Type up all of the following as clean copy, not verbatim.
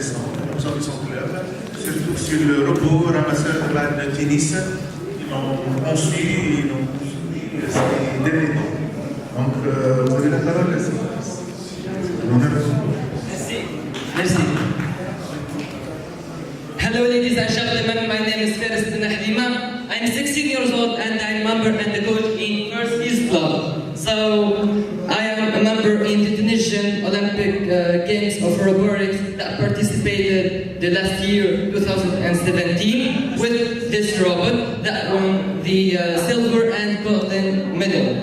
intéressant. Nous avons son club, surtout sur le robot ramasseur de balles de tennis. Ils l'ont conçu, ces derniers temps. Donc, vous avez la parole, merci. Merci. Hello, ladies and gentlemen. My name is Faris Ben Ahlima. I'm 16 years old and I'm a member and the coach in First Youth Club. So, I am a member in the Tunisian Olympic Games of Robotics that participated the last year, 2017, with this robot that won the silver and golden medal.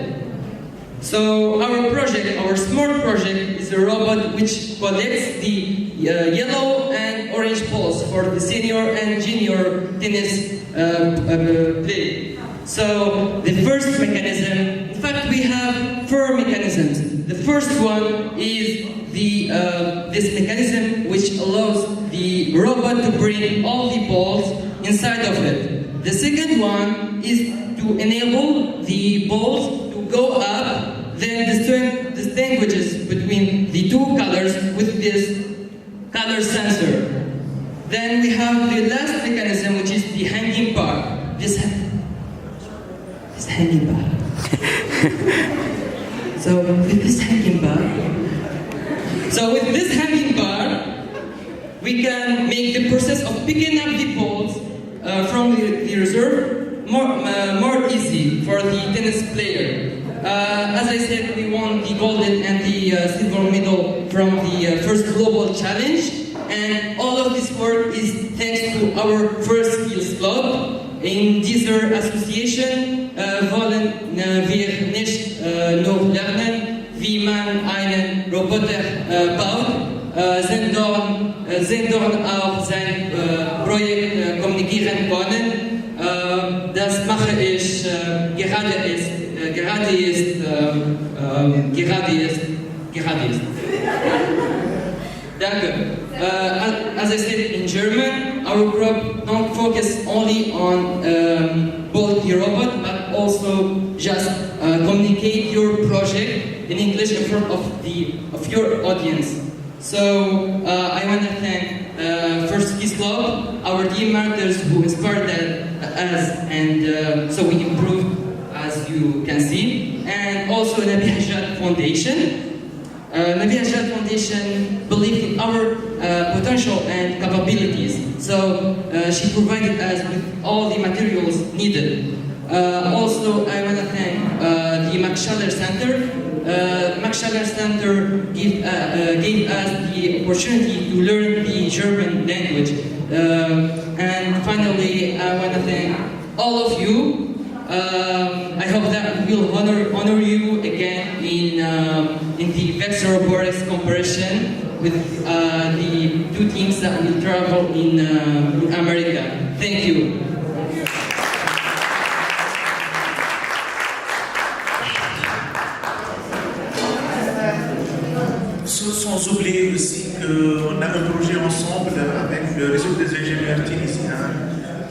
So our project, our smart project, is a robot which collects the yellow and orange balls for the senior and junior tennis play. So the first mechanism, in fact we have 4 mechanisms. The first one is this mechanism which allows the robot to bring all the balls inside of it. The second one is to enable the balls to go up, then distinguishes between the 2 colors with this color sensor. Then we have the last mechanism, which is the hanging bar. This hanging bar. So with this hanging bar, we can make the process of picking up the balls from the reserve more easy for the tennis player. As I said, we won the golden and the silver medal from the first global challenge, and all of this work is thanks to our First Skills Club. In dieser Association wollen wir nicht nur lernen, wie man einen Roboter baut, sondern auch sein Projekt kommunizieren können. Das mache ich gerade ist. Danke. As I said in German, our group don't focus only on build the robot, but also just communicate your project in English in front of your audience. So I want to thank First Skills Club, our team members who inspired us, and so we improved, as you can see, and also Nabi Hajjat Foundation. Nabi Hajjat Foundation believed in our potential and capabilities, so she provided us with all the materials needed. Also, I want to thank the Max Schaller Center. Max Schaller Center gave us the opportunity to learn the German language. And finally, I want to thank all of you. I hope that we will honor you again in the Vector Robotics competition with the 2 teams that will travel in America. Thank you. Sans oublier aussi qu'on a un projet ensemble avec le réseau des ingénieurs tunisiens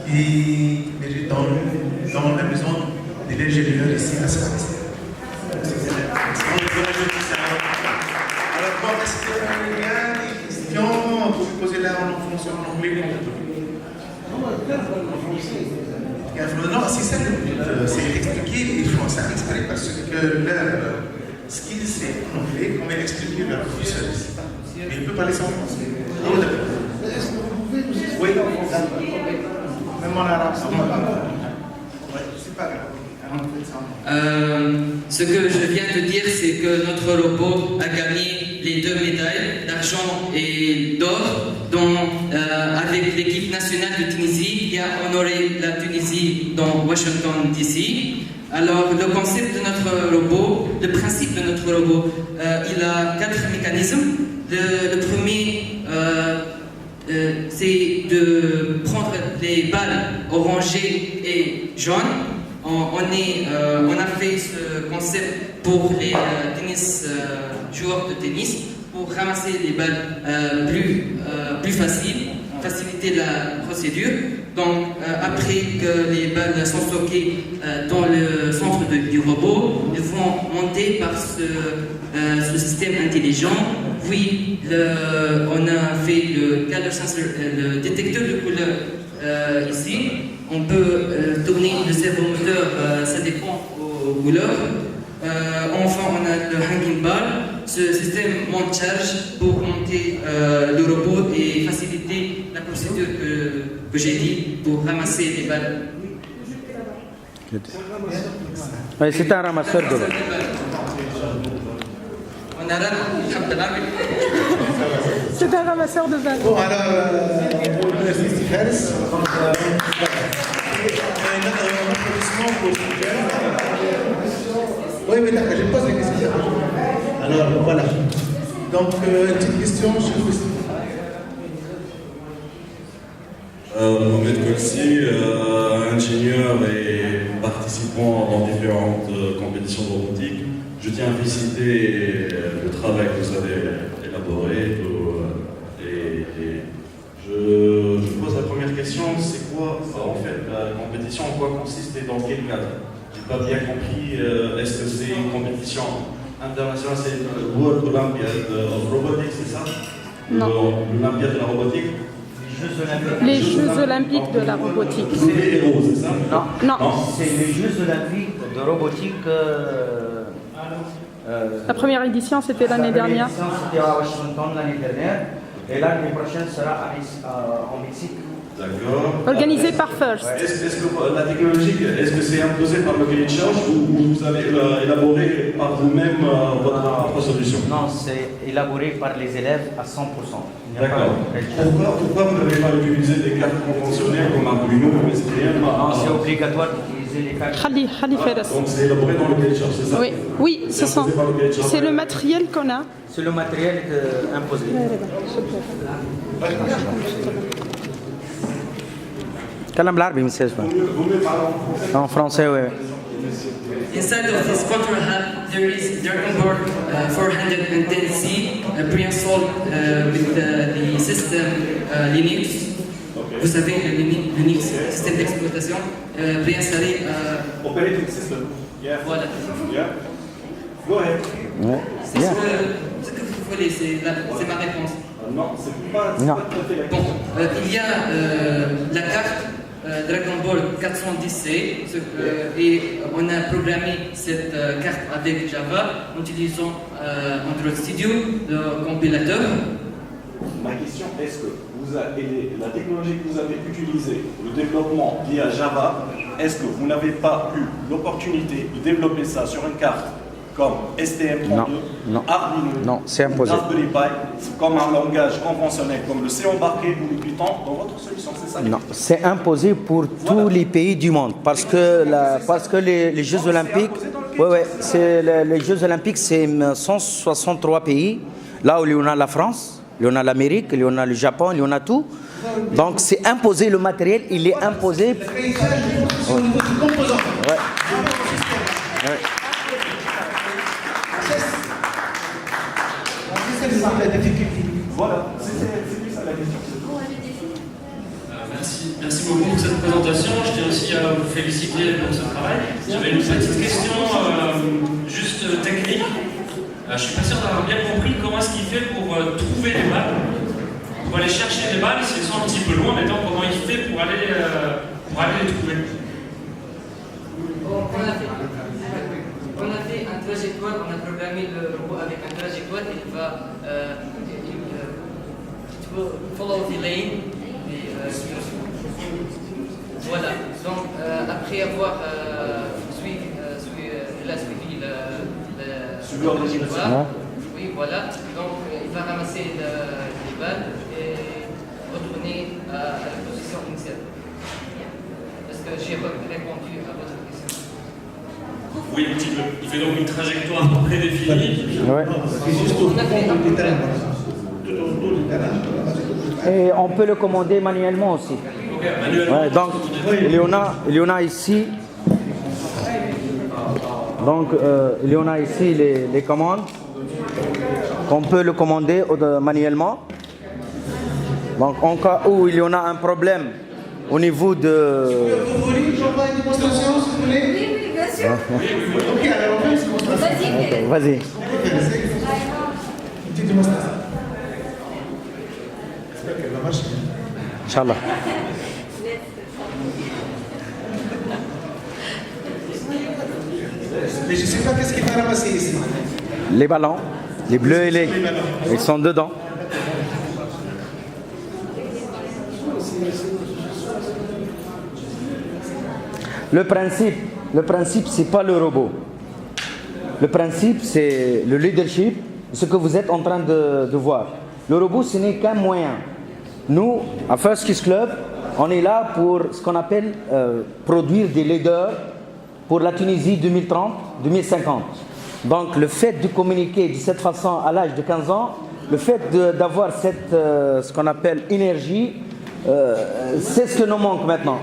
qui est dans la maison de l'ingénieur ici à Sfax. Alors, bon, est-ce qu'il y a des questions? Vous pouvez poser là en français, en anglais. Non, c'est ça le but, c'est expliquer, ils font ça exprès parce que leur skill c'est en anglais, comme expliquer leur professeur ici. Mais il peut parler ça en français. Est-ce que vous pouvez nous expliquer? Oui, même en arabe. C'est pas grave. Ce que je viens de dire, c'est que notre robot a gagné les 2 médailles d'argent et d'or avec l'équipe nationale de Tunisie qui a honoré la Tunisie dans Washington DC. Alors le concept de notre robot, le principe de notre robot, il a 4 mécanismes. Le premier, c'est de prendre les balles orangées et jaunes. On a fait ce concept pour les joueurs de tennis, pour ramasser les balles plus faciles. faciliter la procédure. Donc, après que les balles sont stockées dans le centre du robot, ils vont monter par ce système intelligent. Puis, on a fait le color sensor, le détecteur de couleur ici. On peut tourner le servomoteur, ça dépend aux couleurs. Enfin, on a le hanging ball. Ce système monte charge pour monter le robot et faciliter la procédure que j'ai dit pour ramasser les balles. Oui, c'est un ramasseur de balles. On a là, C'est un ramasseur de balles. Bon, alors, merci Fares. Un applaudissement pour oui, mais d'accord, je pose la question. Alors, voilà. Donc, une petite question, je vous Mohamed Kolsi, ingénieur et participant dans différentes compétitions de robotique. Je tiens à féliciter le travail que vous avez élaboré. Et je pose la première question, c'est quoi en fait la compétition, en quoi consiste et dans quel cadre? Je n'ai pas bien compris, est-ce que c'est une compétition internationale, c'est le World Olympiad of Robotics, c'est ça? Non. L'Olympiade de la robotique? Les Jeux Olympiques de la robotique. C'est les héros, c'est ça? Non. C'est les Jeux Olympiques de robotique. La première édition, c'était l'année dernière. La première édition, c'était à Washington l'année dernière. Et l'année prochaine sera en Mexique. D'accord. Organisé par First. Est-ce que la technologie, est-ce que c'est imposé par le cahier de charge ou vous avez élaboré par vous-même votre propre solution? Non, c'est élaboré par les élèves à 100%. D'accord. Pourquoi vous n'avez pas utilisé des cartes conventionnelles comme Arduino ou STM? Non, c'est obligatoire d'utiliser les cartes. Khali Fares. Donc c'est élaboré dans le cahier de charge, c'est ça? Oui, c'est le matériel qu'on a. C'est le matériel imposé. كلام بالعربي من سياسة en français oui. Inside of this control hub, there is Dragon Board 410C pre-installed with the system Linux. Vous savez, le Linux, système d'exploitation, préinstallé. Operating system. Yeah. Voilà. Yeah. Go ahead. C'est ce que vous voulez, c'est ma réponse. Non, c'est pas tout à fait la Bon, question. il y a la carte Dragon Ball 410C et on a programmé cette carte avec Java en utilisant Android Studio, le compilateur. Ma question, est-ce que la technologie que vous avez utilisée, le développement via Java, est-ce que vous n'avez pas eu l'opportunité de développer ça sur une carte comme STM32, Arduino, Non, c'est imposé. Raspberry Pi, comme un langage conventionnel comme le C embarqué ou le Python dans votre solution, c'est ça? Non, c'est imposé pour tous les pays du monde parce que les Jeux Olympiques, les Jeux Olympiques, c'est 163 pays. Là où il y en a la France, il y en a l'Amérique, il y en a le Japon, il y en a tout. Donc c'est imposé, le matériel, il est imposé. Voilà, c'est ça la question. Merci beaucoup pour cette présentation. Je tiens aussi à vous féliciter pour ce travail. J'avais une petite question juste technique. Je ne suis pas sûr d'avoir bien compris comment est-ce qu'il fait pour trouver les balles, pour aller chercher les balles, s'ils sont un petit peu loin, maintenant comment il fait pour aller les trouver. On a fait un trajectoire, on a programmé le robot avec un trajectoire, il va follow the lane. Voilà, donc après avoir suivi le trajectoire, oui voilà, donc il va ramasser les balles et retourner à la position initiale. Est-ce que j'ai répondu à votre question? Oui, un petit peu. Il fait donc une trajectoire prédéfinie. C'est juste au fond du terrain. Et on peut le commander manuellement aussi. Donc il y en a ici. Donc il y en a ici les commandes. On peut le commander manuellement. Donc en cas où il y en a un problème au niveau de... Vous voulez que j'envoie une démonstration, si vous voulez? Oui, oui, bien sûr. Ok, alors on fait une démonstration. Vas-y. Vas-y. Une petite démonstration. J'espère qu'elle va marcher. Inch'Allah. Mais je ne sais pas qu'est-ce qu'il va ramasser ici. Les ballons, les bleus et les... Ils sont dedans. Le principe, c'est pas le robot. Le principe, c'est le leadership, ce que vous êtes en train de voir. Le robot, ce n'est qu'un moyen. Nous, à First Kiss Club, on est là pour ce qu'on appelle produire des leaders pour la Tunisie 2030-2050. Donc, le fait de communiquer de cette façon à l'âge de 15 ans, le fait d'avoir cette, ce qu'on appelle énergie, c'est ce que nous manque maintenant.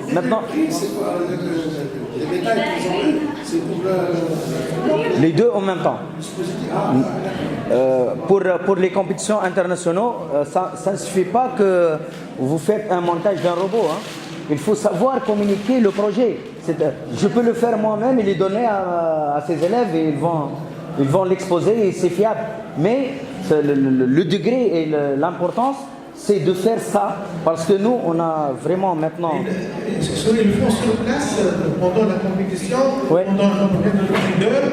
Les deux en même temps. Pour les compétitions internationales, ça ne suffit pas que vous faites un montage d'un robot. Hein. Il faut savoir communiquer le projet. Je peux le faire moi-même et les donner à ses élèves et ils vont l'exposer et c'est fiable. Mais le degré et l'importance, c'est de faire ça, parce que nous, on a vraiment maintenant... Ils le font sur place pendant la compétition, Ouais. pendant le leader,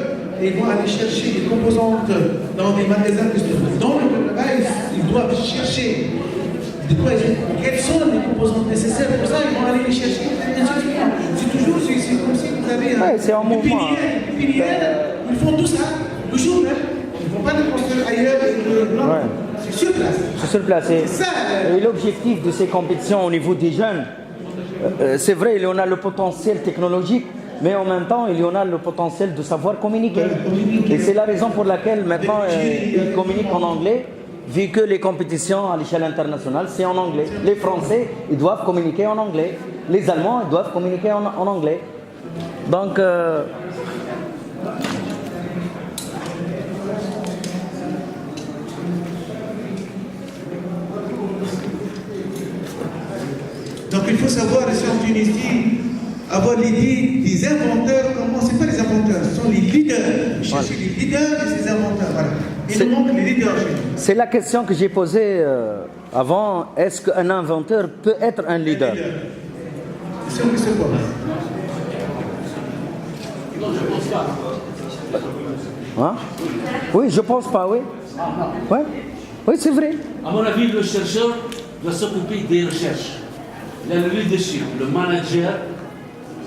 et ils vont aller chercher des composantes dans des magasins qui se trouvent dans le là-bas, ils doivent chercher quelles sont les composantes nécessaires pour ça, ils vont aller les chercher. C'est toujours, c'est comme si vous avez c'est un mouvement. Une pilière, ils font tout ça, toujours même. Ils ne vont pas le construire ailleurs, non, Ouais. c'est sur place. C'est sur place. Et l'objectif de ces compétitions au niveau des jeunes, c'est vrai, il y en a le potentiel technologique, mais en même temps, il y en a le potentiel de savoir communiquer. Et c'est la raison pour laquelle maintenant, ils communiquent en anglais, vu que les compétitions à l'échelle internationale, c'est en anglais. Les Français, ils doivent communiquer en anglais. Les Allemands, ils doivent communiquer en anglais. Donc... Donc il faut savoir ici en Tunisie, avoir l'idée des inventeurs, comment, c'est pas les inventeurs, ce sont les leaders. Chercher les leaders et ces inventeurs. Voilà. Il nous manque les leaders chez nous. C'est la question que j'ai posée avant. Est-ce qu'un inventeur peut être un leader? C'est ce qui se passe. Non, je ne pense pas. Hein? Oui, je pense pas, oui. Ouais. Oui, c'est vrai. À mon avis, le chercheur doit s'occuper des recherches. Il y a le leadership, le manager,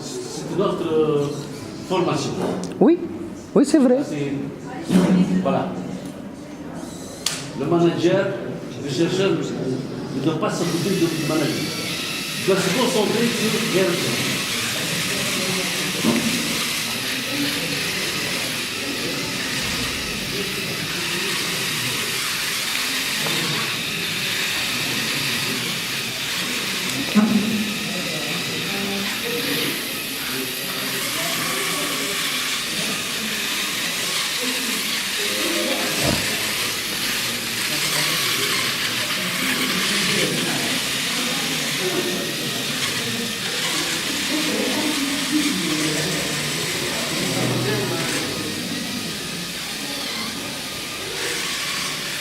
c'est notre formation. Oui, oui, c'est vrai. Voilà. Le manager, le chercheur ne doit pas s'occuper du manager. Il doit se concentrer sur les recherches.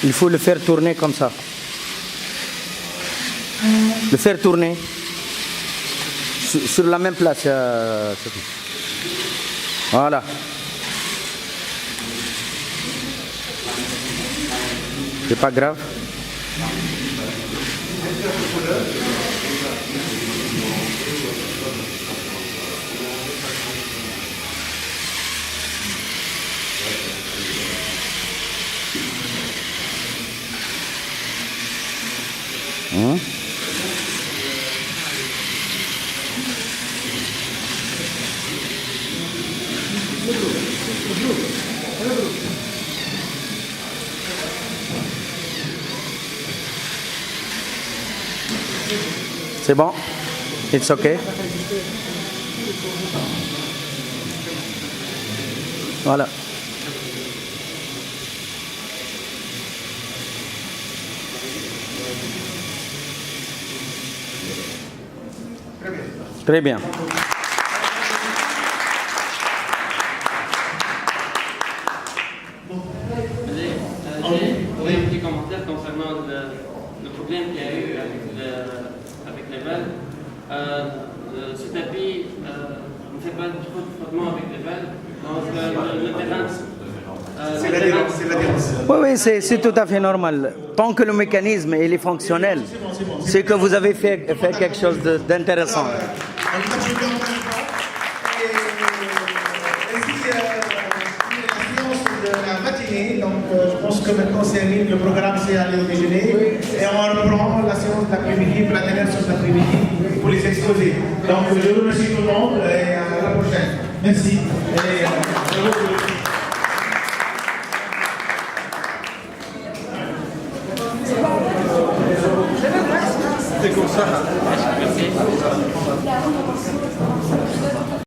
Il faut le faire tourner comme ça. Le faire tourner sur la même place. Voilà. C'est pas grave. C'est bon? It's okay? Voilà. Très bien. J'ai un petit commentaire concernant le problème qu'il y a eu avec les balles. Ce tapis ne fait pas trop de frottement avec les balles. Donc le terrain. C'est l'adhérence. Oui, oui, c'est tout à fait normal. Tant que le mécanisme il est fonctionnel, c'est que vous avez fait quelque chose d'intéressant. On est arrivé en même temps. Et ainsi, la séance de la matinée, donc je pense que maintenant c'est le programme, c'est aller au déjeuner. Et on reprend la séance de l'après-midi, pour la dernière séance de l'après-midi, pour les exposer. Donc je remercie tout le monde et à la prochaine. Merci. Et,